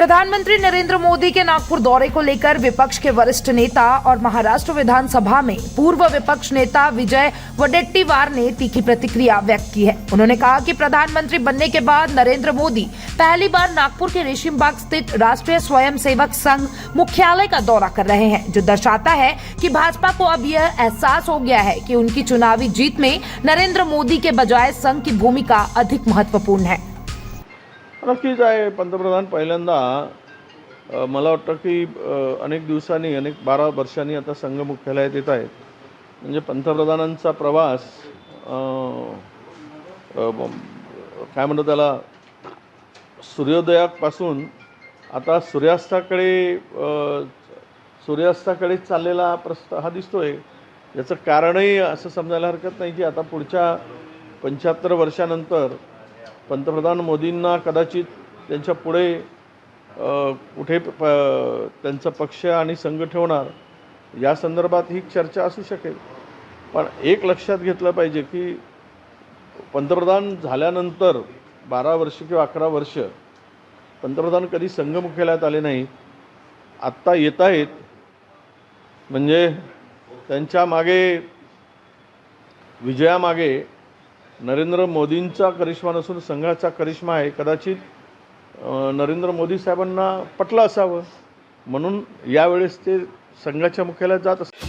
प्रधानमंत्री नरेंद्र मोदी के नागपुर दौरे को लेकर विपक्ष के वरिष्ठ नेता और महाराष्ट्र विधानसभा में पूर्व विपक्ष नेता विजय वडेट्टीवार ने तीखी प्रतिक्रिया व्यक्त की है। उन्होंने कहा कि प्रधानमंत्री बनने के बाद नरेंद्र मोदी पहली बार नागपुर के रेशीमबाग स्थित राष्ट्रीय स्वयंसेवक संघ मुख्यालय का दौरा कर रहे हैं, जो दर्शाता है कि भाजपा को अब यह एहसास हो गया है कि उनकी चुनावी जीत में नरेंद्र मोदी के बजाय संघ की भूमिका अधिक महत्वपूर्ण है। नक्कीच आहे। पंतप्रधान पहिल्यांदा मला वाटतं की अनेक दिवसांनी 12 वर्षांनी आता संघ मुख्यालयात येत आहेत। म्हणजे पंतप्रधानांचा प्रवास काय म्हणतो त्याला सूर्योदयापासून आता सूर्यास्ताकडे चाललेला प्रस्ताव हा दिसतोय। याचं कारणही असं समजायला हरकत नाही की आता पुढच्या 75 वर्षानंतर पंतप्रधान मोदींना कदाचित त्यांच्या पुढे कुठे त्यांचा पक्ष आणि संघ ठेवणार या संदर्भात ही चर्चा असू शकेल। पण एक लक्षात घेतलं पाहिजे की पंतप्रधान झाल्यानंतर 12 वर्ष किंवा 11 वर्ष पंतप्रधान कधी संघ मुख्यालयात आले नाहीत, आत्ता येत आहेत। म्हणजे त्यांच्या मागे विजयामागे नरेंद्र मोदींचा करिश्मा नसून संघाचा करिश्मा आहे। कदाचित नरेंद्र मोदी साहेबांना पटलं असावं म्हणून यावेळेस ते संघाच्या मुख्यालयात जात असतात।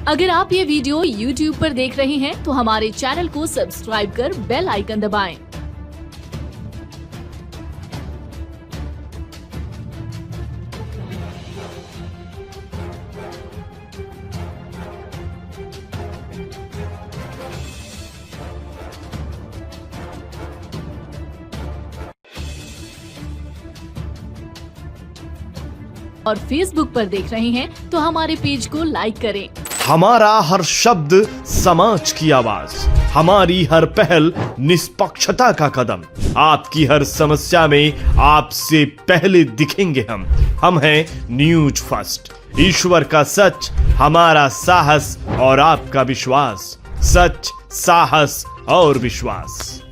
अगर आप ये वीडियो YouTube पर देख रहे हैं तो हमारे चैनल को सब्सक्राइब कर बेल आइकन दबाएं। और फेसबुक पर देख रहे हैं तो हमारे पेज को लाइक करें। हमारा हर शब्द समाज की आवाज, हमारी हर पहल निष्पक्षता का कदम, आपकी हर समस्या में आपसे पहले दिखेंगे हम हैं न्यूज फर्स्ट। ईश्वर का सच, हमारा साहस और आपका विश्वास। सच, साहस और विश्वास।